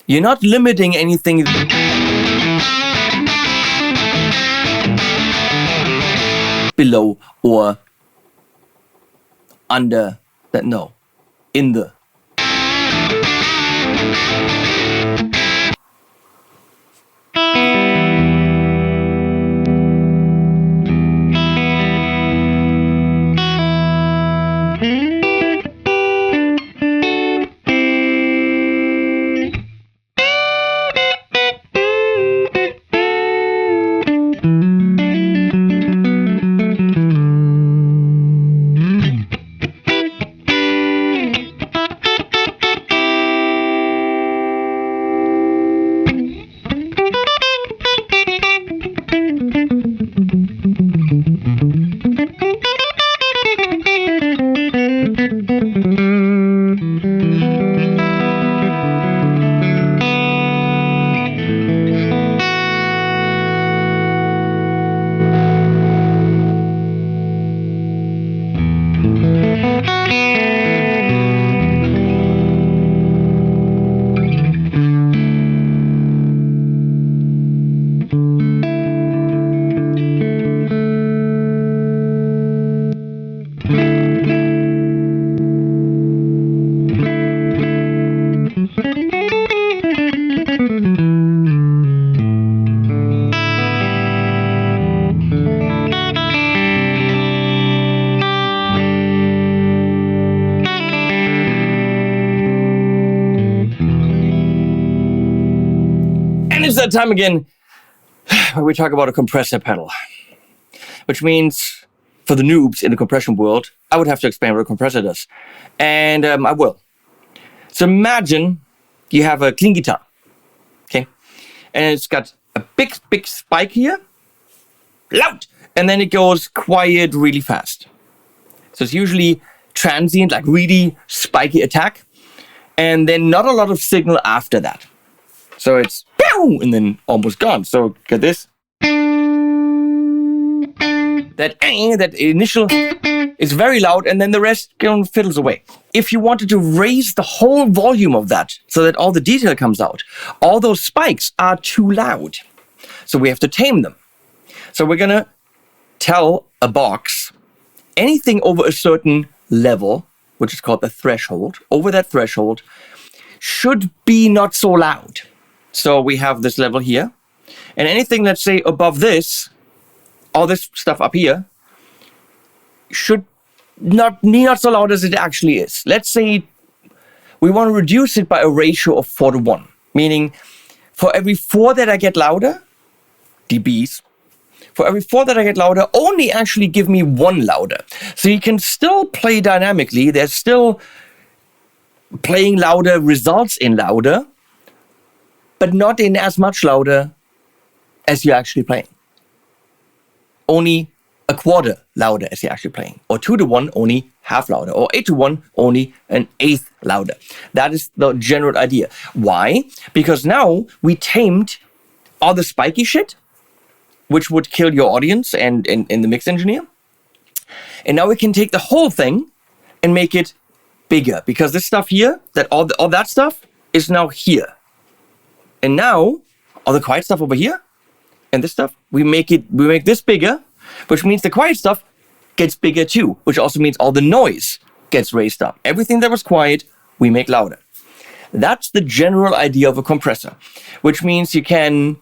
You're not limiting anything below or under that. No, in the. It's that time again where we talk about a compressor pedal, which means for the noobs in the compression world, I would have to explain what a compressor does. And I will. So imagine you have a clean guitar, okay? And it's got a big spike here, loud, and then it goes quiet really fast. So it's usually transient, like really spiky attack, and then not a lot of signal after that. So it's pew, and then almost gone. So get this. That initial is very loud, and then the rest fiddles away. If you wanted to raise the whole volume of that so that all the detail comes out, all those spikes are too loud. So we have to tame them. So we're going to tell a box anything over a certain level, which is called the threshold, over that threshold, should be not so loud. So we have this level here, and anything, let's say, above this, all this stuff up here, should not be not so loud as it actually is. Let's say we want to reduce it by a ratio of 4:1, meaning for every 4 that I get louder, dBs, for every 4 that I get louder, only actually give me 1 louder. So you can still play dynamically. There's still playing louder results in louder, but not in as much louder as you're actually playing. Only a quarter louder as you're actually playing. Or 2:1, only half louder. Or 8:1, only an eighth louder. That is the general idea. Why? Because now we tamed all the spiky shit, which would kill your audience and the mix engineer. And now we can take the whole thing and make it bigger. Because this stuff here, that all that stuff is now here. And now, all the quiet stuff over here, and this stuff, we make this bigger, which means the quiet stuff gets bigger too, which also means all the noise gets raised up. Everything that was quiet, we make louder. That's the general idea of a compressor, which means you can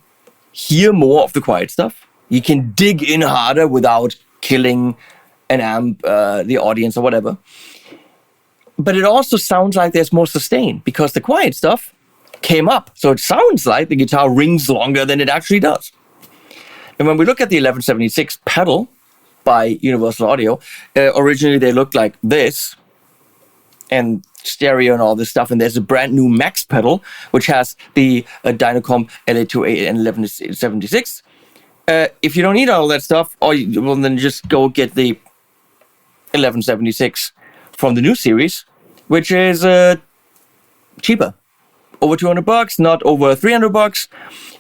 hear more of the quiet stuff. You can dig in harder without killing an amp, the audience or whatever. But it also sounds like there's more sustain because the quiet stuff came up. So it sounds like the guitar rings longer than it actually does. And when we look at the 1176 pedal by Universal Audio, originally they looked like this, and stereo and all this stuff. And there's a brand new Max pedal, which has the Dynacom LA2A and 1176. If you don't need all that stuff, well, then just go get the 1176 from the new series, which is cheaper. Over $200, not over $300.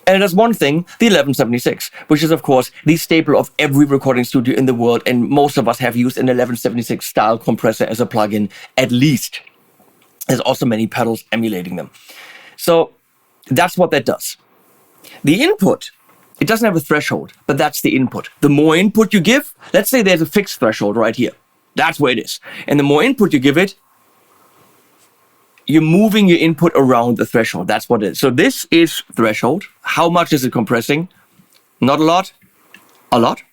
And it does one thing, the 1176, which is, of course, the staple of every recording studio in the world. And most of us have used an 1176 style compressor as a plugin, at least. There's also many pedals emulating them. So That's what that does. The input, it doesn't have a threshold, but that's the input. The more input you give, let's say there's a fixed threshold right here. That's where it is. And the more input you give it, you're moving your input around the threshold. That's what it is. So this is threshold. How much is it compressing? Not a lot. A lot.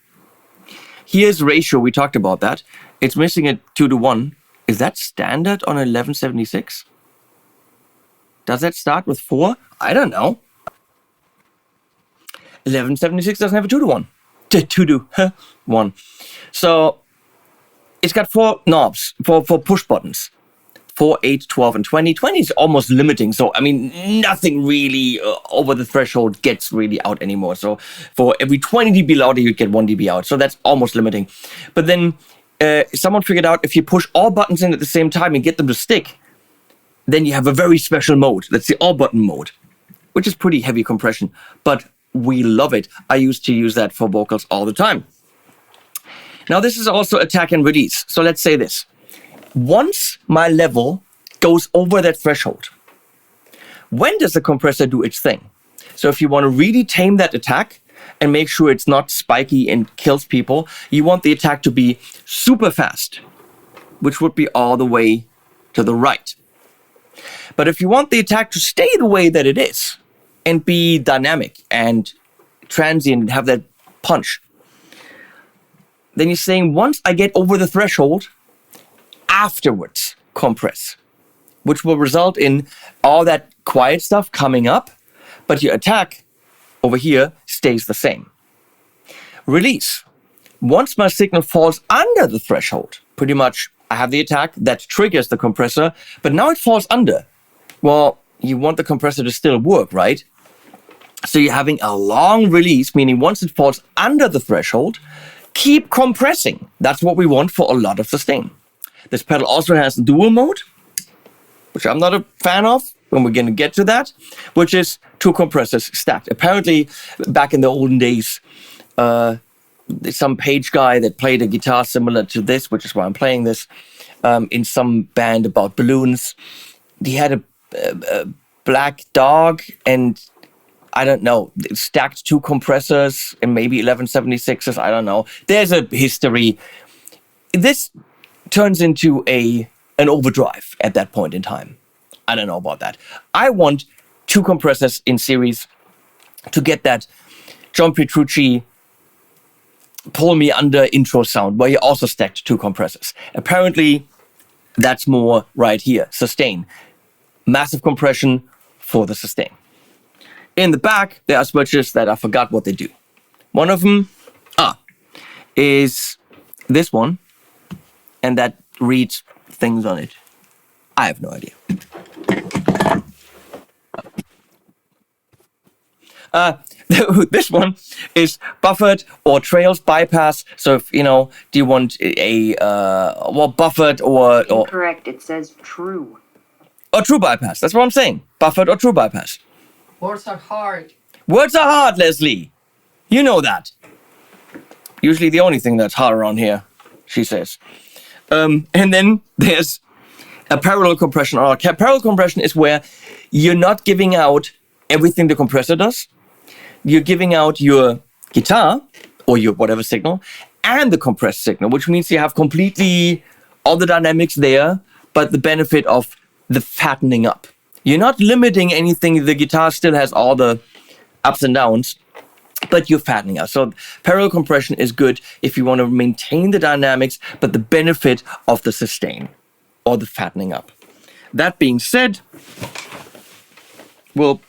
Here's ratio. We talked about that. It's missing a 2:1. Is that standard on 1176? Does that start with 4? I don't know. 1176 doesn't have a 2:1. 2:1. So it's got 4 knobs, 4 push buttons. 4, 8, 12, and 20. 20 is almost limiting. So, I mean, nothing really over the threshold gets really out anymore. So for every 20 dB louder, you get 1 dB out. So that's almost limiting. But then someone figured out if you push all buttons in at the same time and get them to stick, then you have a very special mode. That's the all button mode, which is pretty heavy compression. But we love it. I used to use that for vocals all the time. Now, this is also attack and release. So let's say this. Once my level goes over that threshold, when does the compressor do its thing? So if you want to really tame that attack and make sure it's not spiky and kills people, you want the attack to be super fast, which would be all the way to the right. But if you want the attack to stay the way that it is and be dynamic and transient and have that punch, then you're saying once I get over the threshold, afterwards compress, which will result in all that quiet stuff coming up, but your attack over here stays the same. Release. Once my signal falls under the threshold, pretty much I have the attack that triggers the compressor, but now it falls under. Well, you want the compressor to still work, right? So you're having a long release, meaning once it falls under the threshold, keep compressing. That's what we want for a lot of sustain. This pedal also has dual mode, which I'm not a fan of, when we're going to get to that, which is 2 compressors stacked. Apparently, back in the olden days, some page guy that played a guitar similar to this, which is why I'm playing this, in some band about balloons, he had a black dog and I don't know, stacked 2 compressors and maybe 1176s, I don't know. There's a history. This turns into an overdrive at that point in time. I don't know about that. I want 2 compressors in series to get that John Petrucci pull me under intro sound, where he also stacked 2 compressors. Apparently, that's more right here. Sustain. Massive compression for the sustain. In the back, there are switches that I forgot what they do. One of them is this one, and that reads things on it. I have no idea. This one is buffered or trails bypass. So if, do you want a buffered or Incorrect. It says true. Or true bypass. That's what I'm saying. Buffered or true bypass. Words are hard. Words are hard, Leslie. You know that. Usually the only thing that's hard around here, she says. And then there's a parallel compression. Parallel compression is where you're not giving out everything the compressor does. You're giving out your guitar or your whatever signal and the compressed signal, which means you have completely all the dynamics there, but the benefit of the fattening up. You're not limiting anything. The guitar still has all the ups and downs, but you're fattening out. So parallel compression is good if you want to maintain the dynamics, but the benefit of the sustain or the fattening up. That being said, we'll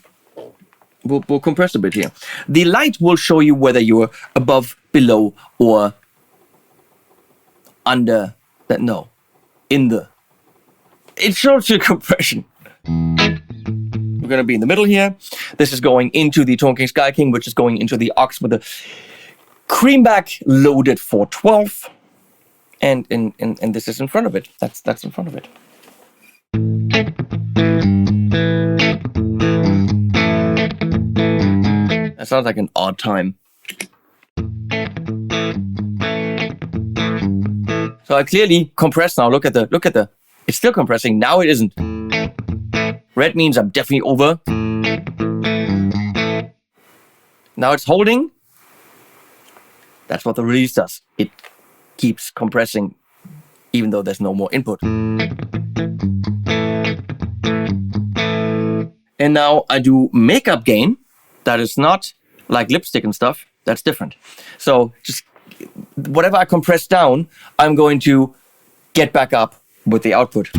compress a bit here. The light will show you whether you're above, below, or under that. No, in the. It shows you compression. We're going to be in the middle here. This is going into the Tone King Sky King, which is going into the aux with the creamback loaded 412. And this is in front of it. That's in front of it. That sounds like an odd time. So I clearly compress now. Look at the. It's still compressing. Now it isn't. Red means I'm definitely over. Now it's holding. That's what the release does. It keeps compressing even though there's no more input. And now I do makeup gain. That is not like lipstick and stuff. That's different. So just whatever I compress down, I'm going to get back up with the output.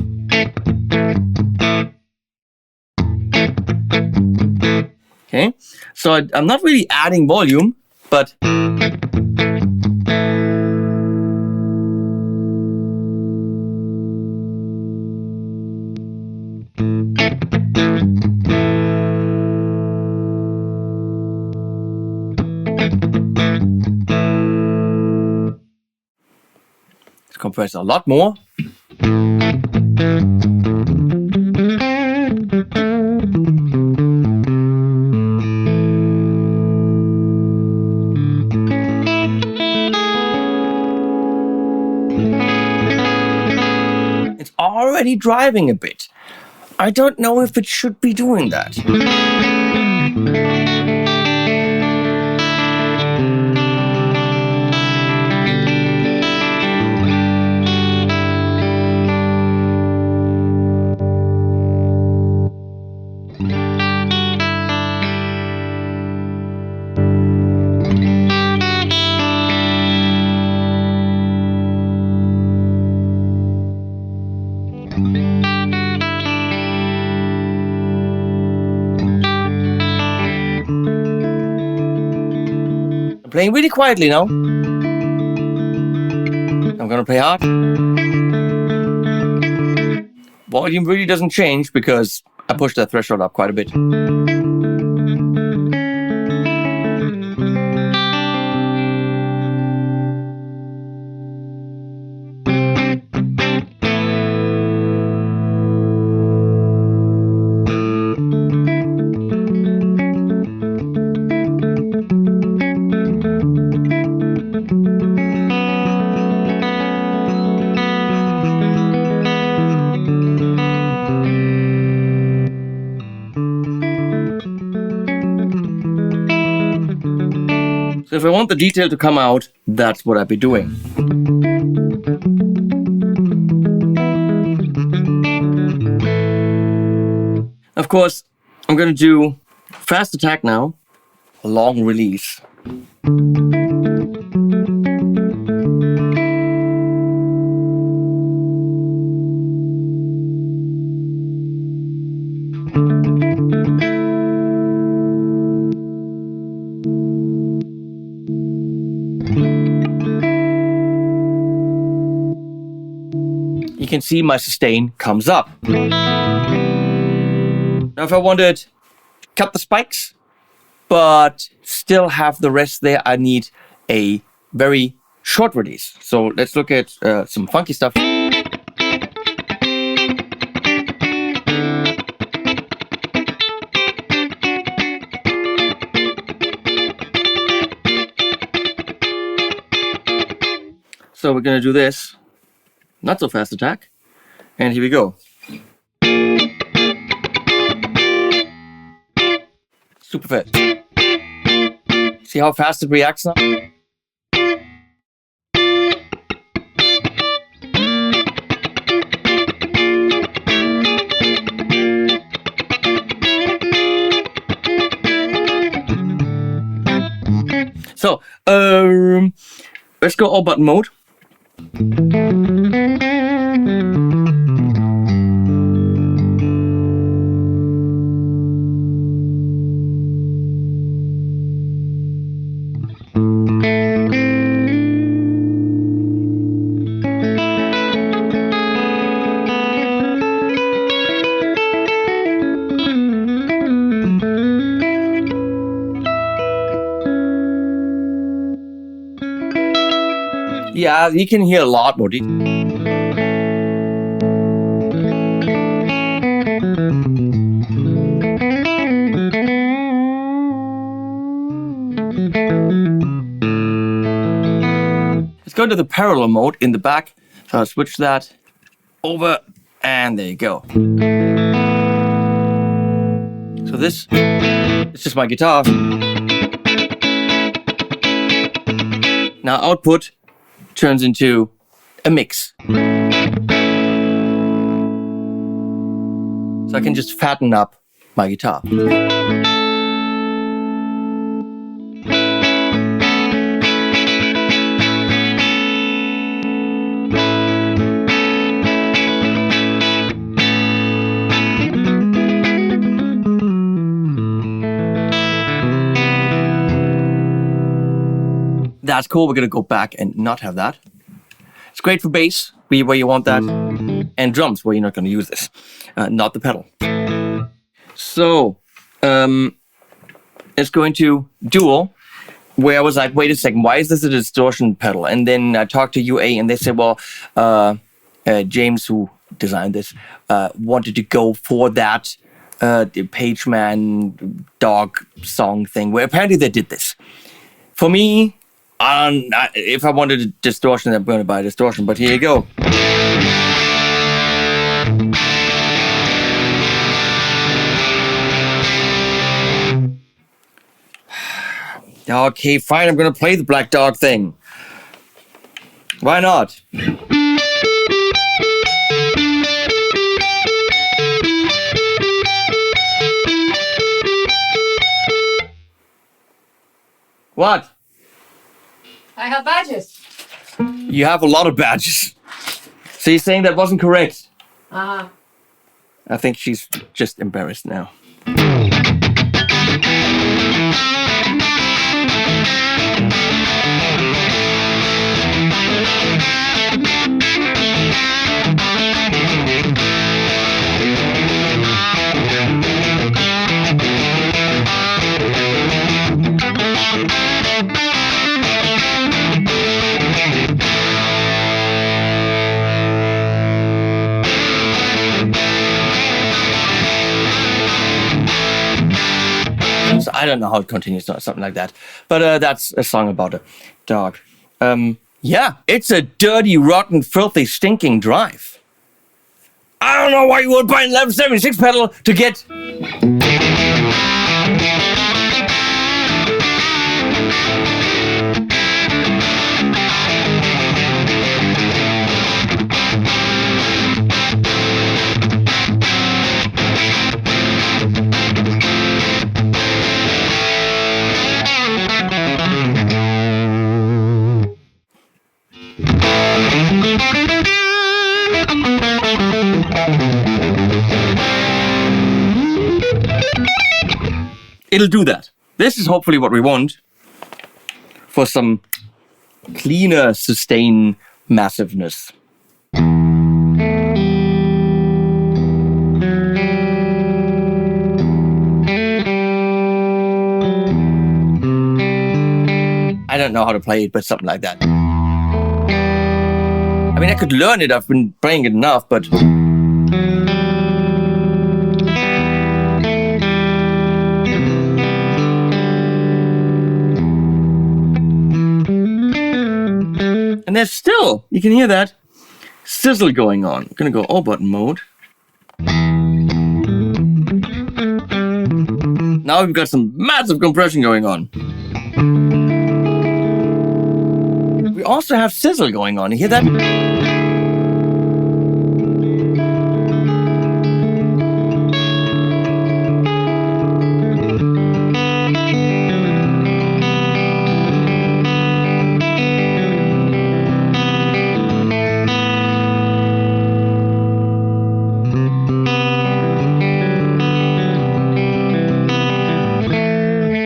Okay, so I'm not really adding volume, but let's compress a lot more. It's already driving a bit. I don't know if it should be doing that. Playing really quietly now. I'm gonna play hard. Volume really doesn't change because I pushed that threshold up quite a bit. So if I want the detail to come out, that's what I'd be doing. Of course, I'm going to do fast attack now, long release. You can see my sustain comes up. Now if I wanted to cut the spikes, but still have the rest there, I need a very short release. So let's look at some funky stuff. So we're gonna do this. Not so fast attack. And here we go. Super fast. See how fast it reacts now? So, let's go all button mode. Yeah, you can hear a lot more detail. Let's go to the parallel mode in the back. So I'll switch that over, and there you go. this. It's just my guitar. Now output turns into a mix. So I can just fatten up my guitar. That's cool. We're going to go back and not have that. It's great for bass, where you want that, and drums, where you're not going to use this, not the pedal. So, it's going to dual, where I was like, wait a second, why is this a distortion pedal? And then I talked to UA, and they said, well, James, who designed this, wanted to go for that the Pageman dog song thing, where apparently they did this. For me, if I wanted a distortion, I'm going to buy a distortion, but here you go. Okay, fine, I'm going to play the Black Dog thing. Why not? What? I have badges. You have a lot of badges. So you're saying that wasn't correct? Uh-huh. I think she's just embarrassed now. So I don't know how it continues, something like that. But that's a song about a dog. Yeah, it's a dirty, rotten, filthy, stinking drive. I don't know why you would buy an 1176 pedal to get... It'll do that. This is hopefully what we want for some cleaner sustain massiveness. I don't know how to play it, but something like that. I mean, I could learn it. I've been playing it enough, but... And there's still, you can hear that sizzle going on. I'm gonna go all button mode. Now we've got some massive compression going on. We also have sizzle going on. You hear that?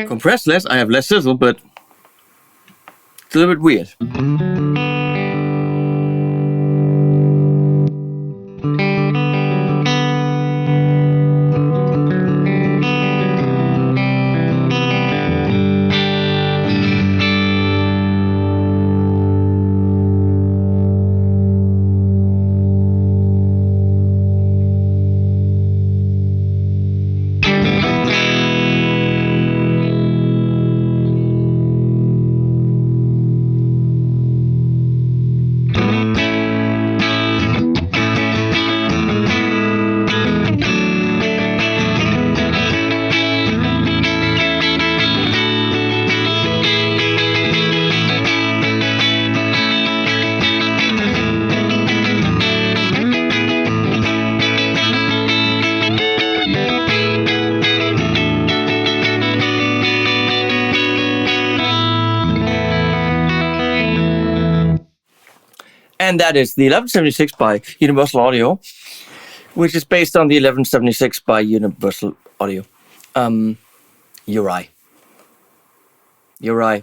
Compress less, I have less sizzle, but it's a little bit weird. And that is the 1176 by Universal Audio, which is based on the 1176 by Universal Audio. You're I,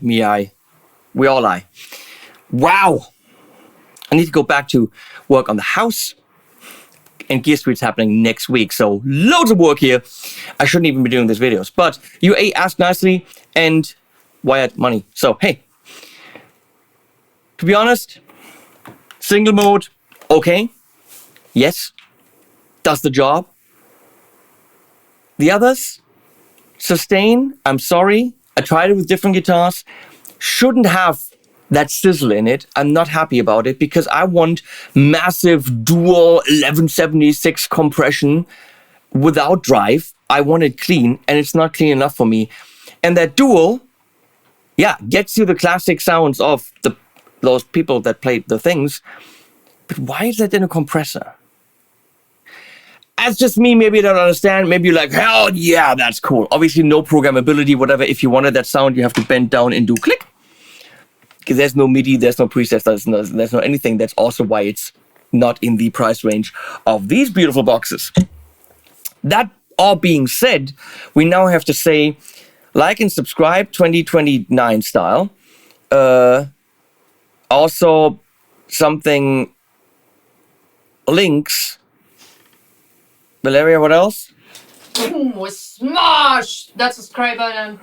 me, I. We all I. Wow! I need to go back to work on the house. And Gear Street's happening next week, so loads of work here. I shouldn't even be doing these videos. But you asked nicely and wired money. So, hey. To be honest, single mode, okay. Yes. Does the job. The others, sustain, I'm sorry. I tried it with different guitars. Shouldn't have that sizzle in it. I'm not happy about it because I want massive dual 1176 compression without drive. I want it clean, and it's not clean enough for me. And that dual, yeah, gets you the classic sounds of those people that played the things. But why is that in a compressor? That's just me. Maybe you don't understand. Maybe you're like, hell yeah, that's cool. Obviously, no programmability, whatever. If you wanted that sound, you have to bend down and do click. Because there's no MIDI, there's no presets, there's no anything. That's also why it's not in the price range of these beautiful boxes. That all being said, we now have to say like and subscribe 2029 style. Also, something links. Valeria, what else? Boom, smash that subscribe button.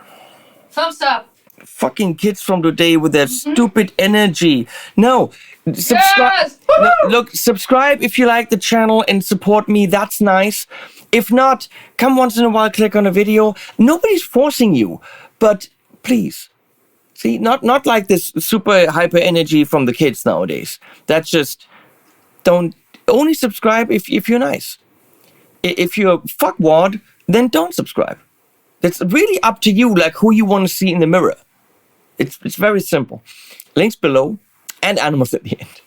Thumbs up. Fucking kids from today with their stupid energy. No, subscribe. Yes! No, look, subscribe if you like the channel and support me. That's nice. If not, come once in a while, click on a video. Nobody's forcing you, but please. See, not like this super hyper energy from the kids nowadays. That's just, don't, only subscribe if you're nice. If you're a fuckwad, then don't subscribe. It's really up to you, like who you want to see in the mirror. It's very simple. Links below and animals at the end.